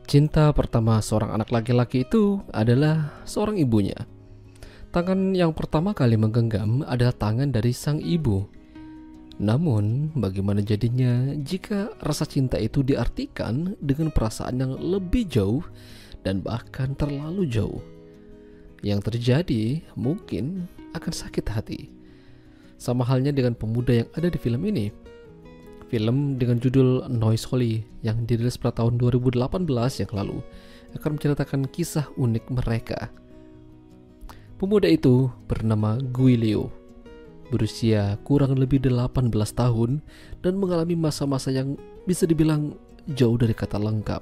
Cinta pertama seorang anak laki-laki itu adalah seorang ibunya. Tangan yang pertama kali menggenggam adalah tangan dari sang ibu. Namun, bagaimana jadinya jika rasa cinta itu diartikan dengan perasaan yang lebih jauh dan bahkan terlalu jauh? Yang terjadi mungkin akan sakit hati. Sama halnya dengan pemuda yang ada di film ini. Film dengan judul Noise Holly yang dirilis pada tahun 2018 yang lalu akan menceritakan kisah unik mereka. Pemuda itu bernama Guilio, berusia kurang lebih 18 tahun dan mengalami masa-masa yang bisa dibilang jauh dari kata lengkap.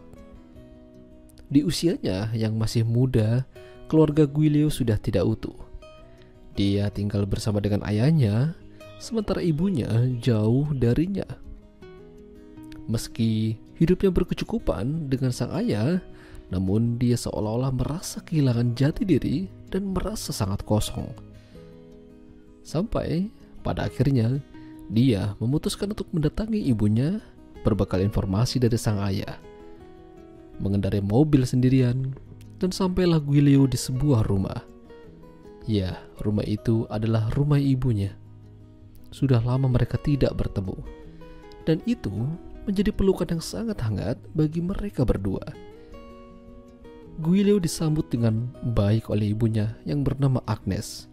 Di usianya yang masih muda, keluarga Guilio sudah tidak utuh. Dia tinggal bersama dengan ayahnya, sementara ibunya jauh darinya. Meski hidupnya berkecukupan dengan sang ayah, namun dia seolah-olah merasa kehilangan jati diri dan merasa sangat kosong. Sampai pada akhirnya dia memutuskan untuk mendatangi ibunya berbekal informasi dari sang ayah. Mengendarai mobil sendirian dan sampailah Guilio di sebuah rumah. Ya, rumah itu adalah rumah ibunya. Sudah lama mereka tidak bertemu. Dan itu menjadi pelukan yang sangat hangat bagi mereka berdua. Guilio disambut dengan baik oleh ibunya yang bernama Agnes.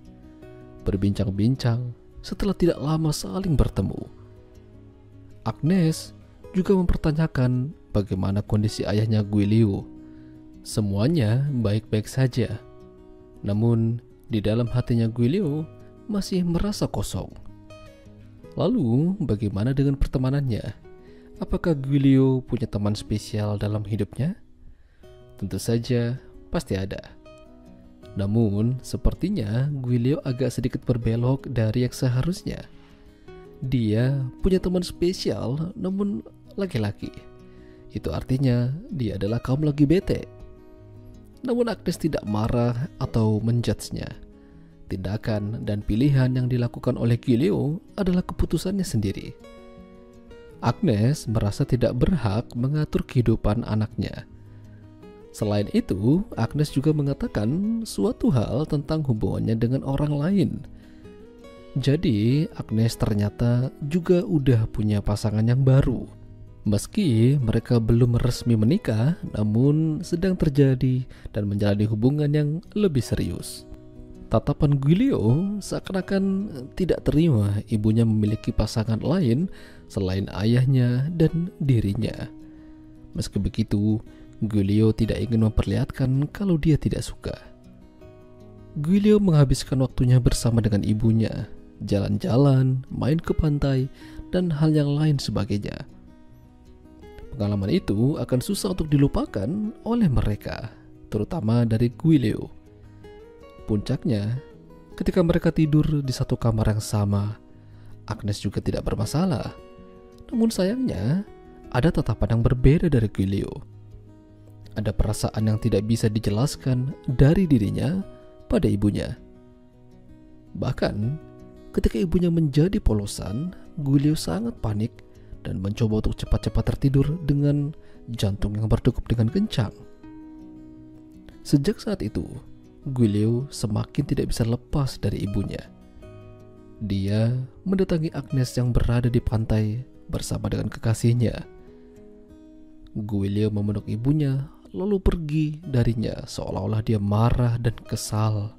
Berbincang-bincang setelah tidak lama saling bertemu. Agnes juga mempertanyakan bagaimana kondisi ayahnya Guilio. Semuanya baik-baik saja. Namun di dalam hatinya Guilio masih merasa kosong. Lalu bagaimana dengan pertemanannya? Apakah Guilio punya teman spesial dalam hidupnya? Tentu saja pasti ada. Namun sepertinya Guilio agak sedikit berbelok dari yang seharusnya. Dia punya teman spesial namun laki-laki. Itu artinya dia adalah kaum lagi bete. Namun Agnes tidak marah atau menjudge-nya. Tindakan dan pilihan yang dilakukan oleh Guilio adalah keputusannya sendiri. Agnes merasa tidak berhak mengatur kehidupan anaknya. Selain itu, Agnes juga mengatakan suatu hal tentang hubungannya dengan orang lain. Jadi, Agnes ternyata juga udah punya pasangan yang baru. Meski mereka belum resmi menikah, namun sedang terjadi dan menjalani hubungan yang lebih serius. Tatapan Guilio seakan-akan tidak terima ibunya memiliki pasangan lain selain ayahnya dan dirinya. Meski begitu, Guilio tidak ingin memperlihatkan kalau dia tidak suka. Guilio menghabiskan waktunya bersama dengan ibunya, jalan-jalan, main ke pantai, dan hal yang lain sebagainya. Pengalaman itu akan susah untuk dilupakan oleh mereka, terutama dari Guilio. Puncaknya, ketika mereka tidur di satu kamar yang sama, Agnes juga tidak bermasalah. Namun sayangnya, ada tatapan yang berbeda dari Guilio. Ada perasaan yang tidak bisa dijelaskan dari dirinya pada ibunya. Bahkan, ketika ibunya menjadi polosan, Guilio sangat panik dan mencoba untuk cepat-cepat tertidur dengan jantung yang berdegup dengan kencang. Sejak saat itu, Guilio semakin tidak bisa lepas dari ibunya. Dia mendatangi Agnes yang berada di pantai bersama dengan kekasihnya. Guilio memeluk ibunya lalu pergi darinya seolah-olah dia marah dan kesal.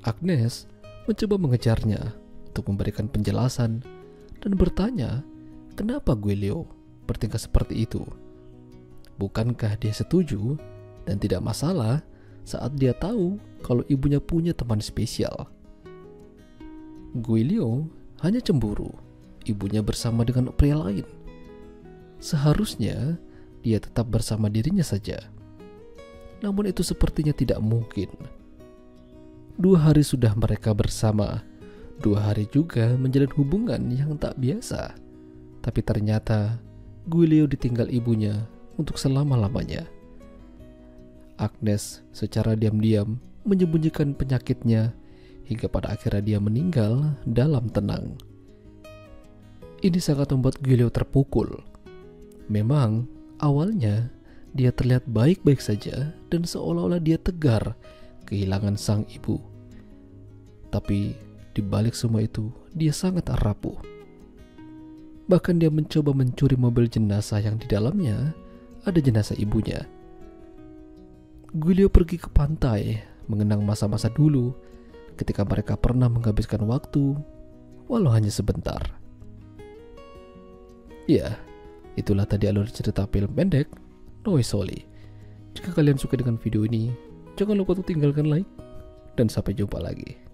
Agnes mencoba mengejarnya untuk memberikan penjelasan dan bertanya kenapa Guilio bertingkah seperti itu. Bukankah dia setuju dan tidak masalah saat dia tahu kalau ibunya punya teman spesial? Guilio hanya cemburu ibunya bersama dengan pria lain. Seharusnya dia tetap bersama dirinya saja. Namun itu sepertinya tidak mungkin. 2 hari sudah mereka bersama. 2 hari juga menjalin hubungan yang tak biasa. Tapi ternyata Guilio ditinggal ibunya untuk selama-lamanya. Agnes secara diam-diam menyembunyikan penyakitnya hingga pada akhirnya dia meninggal dalam tenang. Ini sangat membuat Guilio terpukul. Memang awalnya Dia terlihat baik-baik saja dan seolah-olah dia tegar kehilangan sang ibu. Tapi di balik semua itu, dia sangat rapuh. Bahkan dia mencoba mencuri mobil jenazah yang di dalamnya ada jenazah ibunya. Guilio pergi ke pantai mengenang masa-masa dulu ketika mereka pernah menghabiskan waktu walau hanya sebentar. Ya, itulah tadi alur cerita film pendek Noi Soli. Jika kalian suka dengan video ini, jangan lupa untuk tinggalkan like dan sampai jumpa lagi.